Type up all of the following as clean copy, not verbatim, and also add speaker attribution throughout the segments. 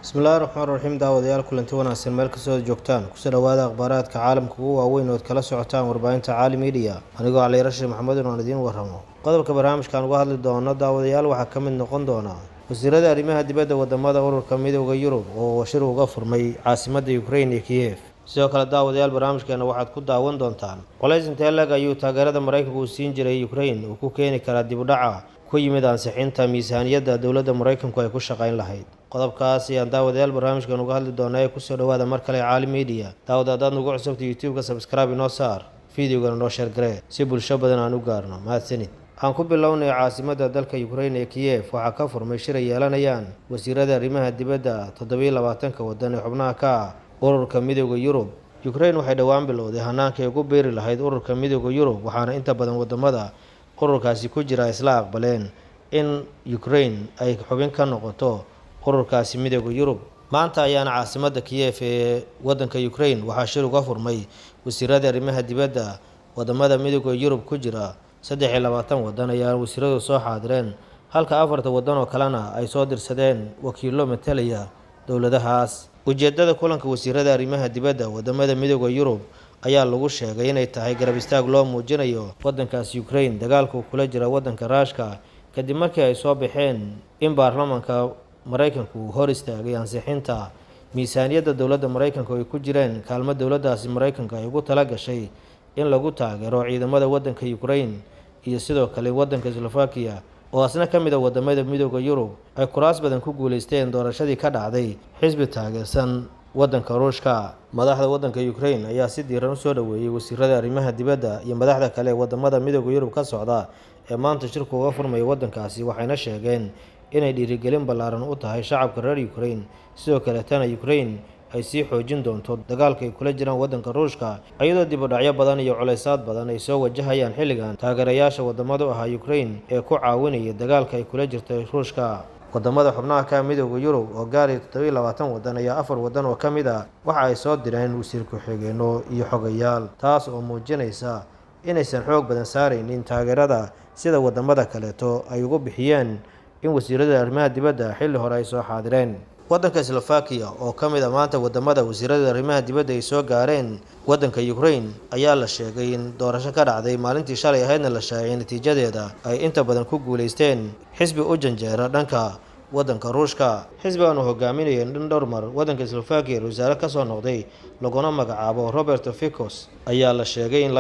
Speaker 1: Bismillaahi Raxmaani Raxiim daawadayaal kulanti wanaagsan meel kastoo joogtaan kusoo dhawaada akhbaaraadka caalamka ugu waaweyn oo kala socotaan warbaahinta Cali Media anigoo Cali Rashid Maxamed oo aan idiin warramo qodobka barnaamijkan uga hadli doono daawadayaal waxaa ka mid noqon doona wasiirada arrimaha dibadda wadamada ururka midowga Yurub oo shir uga furmay caasimadda Ukraine ee Kiev sidoo kale daawadayaal barnaamijkeena waxaad ku daawan doontaan culays intee lag ayuu taageerada Mareykanka u siin jiray Ukraine uu ku keeni karaa dib u dhaca ku yimid ansixinta miisaaniyadda dowladda Mareykanku ay ku shaqayn lahayd qodobkaas ayaan daawadayaal barnaamijkan uga hadli doonaa ee kusoo dhawaada mar kale Cali Media daawadaad nagu cusubta YouTube-ka subscribe inoo saar fiidiyowgana noo share garee si bulsho badan aan u gaarno mahadsanid aan ku bilownay caasimadda dalka Ukraine ee Kiev waxaa ka furmay shir ay yeelanayaan wasiirada arrimaha dibadda 27 wadan ee xubnaha ka ah ururka midowga Yurub Ukraine waxay dhawaan bilowday hanaanka ay ugu beeri lahayd ururka midowga Yurub waxaana inta badan wadamada ururkaasi ku jira isla aqbaleen in Ukraine ay xubin ka noqoto ururkaasi midowga Yurub maanta ayaana caasimadda Kiev ee wadanka Ukraine waxaa shir uga furmay wasiirada arrimaha dibadda wadamada midowga Yurub ku jira 23 wadan ayaa wasiiradu soo xaadireen halka 4 wadan oo kalena ay soo dirsadeen wakiilo matalaya dowladahaas ujeedada kulanka wasiirada arrimaha dibadda wadamada midowga Yurub ayaa lagu sheegay inay tahay garab istaag loo muujinayo wadankaasi Ukraine dagaalka kula jira wadanka Ruushka kadib markii ay soo baxeen in baarlamaanka Mareykanku hor istaagay ansixinta miisaaniyadda dowladda Mareykanka oo ay ku jireen kaalmo dowladdaasi Mareykanka ay ugu tala gashay in lagu taageero ciidamada wadanka Ukraine iyo sidoo kale wadanka Slovakia oo asna ka mid ah wadamada midowga Yurub ay kuraas badan ku guuleysteen doorashadii ka dhacday xisbi taageersan wadanka Ruushka madaxda wadanka Ukraine ayaa si diiran u soo dhaweeyay wasiirada arrimaha dibadda iyo madaxda kale wadamada midowga Yurub ka socda ee maanta shirka uga furmay wadankaasi waxayna sheegeen inay dhiirigelin ballaaran u tahay shacabka reer Ukraine sidoo kale tan Ukraine ay sii xoojin doonto dagaalka ay kula jiraan wadanka Ruushka iyadoo dib u dhacyo badan iyo culaysaad badan ay soo wajahayaan xilligan taageerayaasha wadamada ah Ukraine ee ku caawinaya dagaalka ay kula jirtay Ruushka wadamada xubnaha ka midowga Yurub oo gaaray 27 wadan ayaa 4 wadan oo kamid ah waxa ay soo direen wasiir ku-xigeenno iyo xogayaal taas oo muujinaysa inaysan xoog badan saaraynin taageerada sida wadamada kaleeto ay ugu bixiyeen in wasiirada arrimaha dibadda xilli hore ay soo xaadireen wadanka Slovakia oo kamid ah maanta wadamada wasiirada arrimaha dibadda ay soo gaareen wadanka Ukraine ayaa la sheegay in doorasho ka dhacday maalintii shalay ahaydna la shaaciyay natiijadeeda ay inta badan ku guuleysteen xisbi u janjeera dhanka wadanka Ruushka xisbigan uu hogaaminayay dhowr mar wadanka Slovakia wasaare ka soo noqday laguna magacaabo Robert Fico ayaa la sheegay in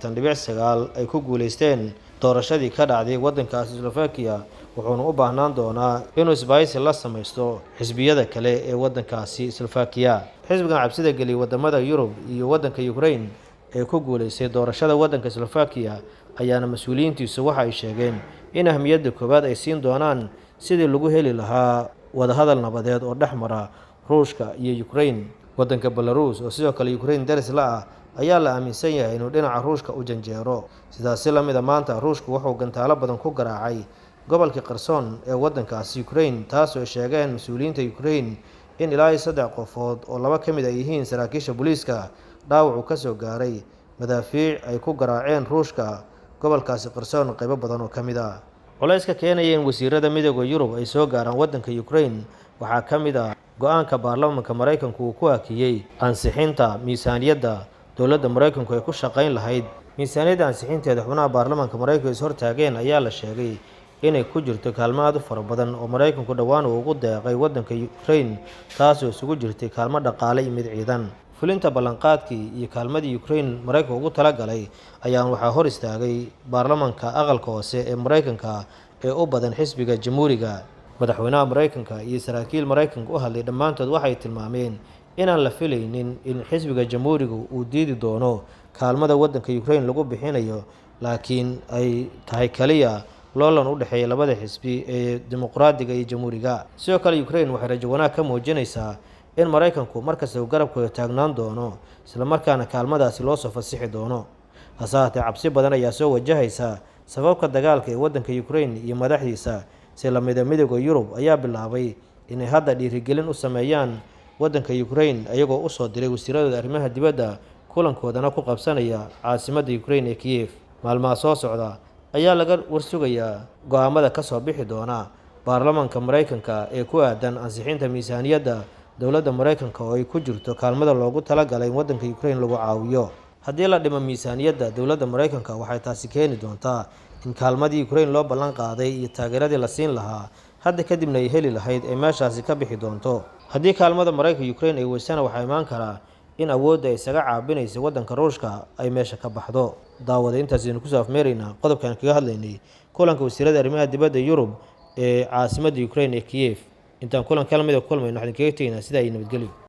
Speaker 1: 22.9 ay ku guuleysteen doorashadii ka dhacday wadanka Slovakia wuxuuna u baahnaan doonaa inuu isbahaysi la samaysto xisbiyada kale ee wadankaasi Slovakia xisbigan cabsida geliyay wadamada Yurub iyo wadanka Ukraine ee ku guuleystay doorashada wadanka Slovakia ayaana mas'uuliyiintiisu waxa ay sheegeen in ahmiyadda koowaad ay siin doonaan sidii lagu heli lahaa wadahadal nabadeed oo dhexmara Ruushka iyo Ukraine wadanka Belarus oo sidoo kale Ukraine daris la ah ayaa la aaminsan yahay inuu dhinaca Ruushka u janjeero sidaas la mid ah maanta Ruushku wuxuu gantaalo badan ku garaacay gobolka Kherson ee wadankaasi Ukraine taas oo sheegeen mas'uuliyiinta Ukraine in ilaa 3 qofood oo laba ka mid ah yihiin saraakiisha booliiska dhaawac ka soo gaaray madaafiic ay ku garaaceen Ruushka gobolkaasi Kherson qaybo badan oo kamid ah culayska keenaya in wasiirada midowga Yurub ay soo gaaraan wadanka Ukraine waxaa kamid ah go'aanka baarlamaanka Mareykanku uu ku hakiyay ansixinta miisaaniyadda dowladda Mareykanku ay ku shaqayn lahayd miisaaniyadda ansixinteeda xubnaha baarlamaanka Mareykanka is hortaageen ayaa la sheegay inay ku jirto kaalmo aad u fara badan oo Mareykanku dhawaan uu ugu deeqay wadanka Ukraine taas oo isugu jirtay kaalmo dhaqaale iyo mid ciidan fulinta ballanqaadkii iyo kaalmadii Ukraine Mareykanku ugu tala galay ayaa waxaa hor istaagay baarlamaanka aqalka hoose ee Mareykanka ee u badan xisbiga Jamhuuriga madaxweynaha Mareykanka iyo saraakiil Mareykanka u hadlay dhammaantood waxay tilmaameen inaan la filaynin in xisbiga Jamhuuriga uu diidi doono kaalmada wadanka Ukraine lagu bixinayo laakiin ay tahay kaliya loolan u dhaxeeya labada xisbi ee dimuqraadiga iyo Jamhuuriga sidoo kale Ukraine waxay rajo wanaag ka muujinaysaa in Mareykanku markasta uu garabkooda taagnaan doono isla markaana kaalmadaasi loo soo fasixi doono hase haatee cabsi badan ayaa soo wajahaysa sababka dagaalka ee wadanka Ukraine iyo madaxdiisa si la mid ah midowga Yurub ayaa bilaabay inay hadda dhiirigelin u sameeyaan wadanka Ukraine ayagoo u soo diray wasiiradooda arrimaha dibadda kulankoodana ku qabsanaya caasimadda Ukraine ee Kiev maalmaha soo socda ayaa laga warsugayaa go'aamada ka soo bixi doona baarlamaanka Mareykanka ee ku aadan ansixinta miisaaniyadda dowladda Mareykanka oo ay ku jirto kaalmada loogu talagalay in waddanka Ukraine lagu caawiyo. Haddii la dhimo miisaaniyadda dowladda Mareykanka waxay taasi keeni doontaa in kaalmadii Ukraine loo ballan qaaday iyo taageeradii la siin lahaa hadda kadibna ay heli lahayd ay meeshaasi ka bixi doonto. Haddii kaalmada Mareykanka Ukraine ay weysana waxaa imaan karaa in awoodda ay isaga caabinaysa waddanka Ruushka ay meesha ka baxdo. Daawada intaasaynu ku saafmeeraynaa qodobkan kaga hadlaynay kulanka wasiirada arrimaha dibadda Yurub ee caasimadda Ukraine ee Kiev. Intaan kulan kala mid ah kulmayno waxaan kaga tegaynaa sida ay nabadgelyo.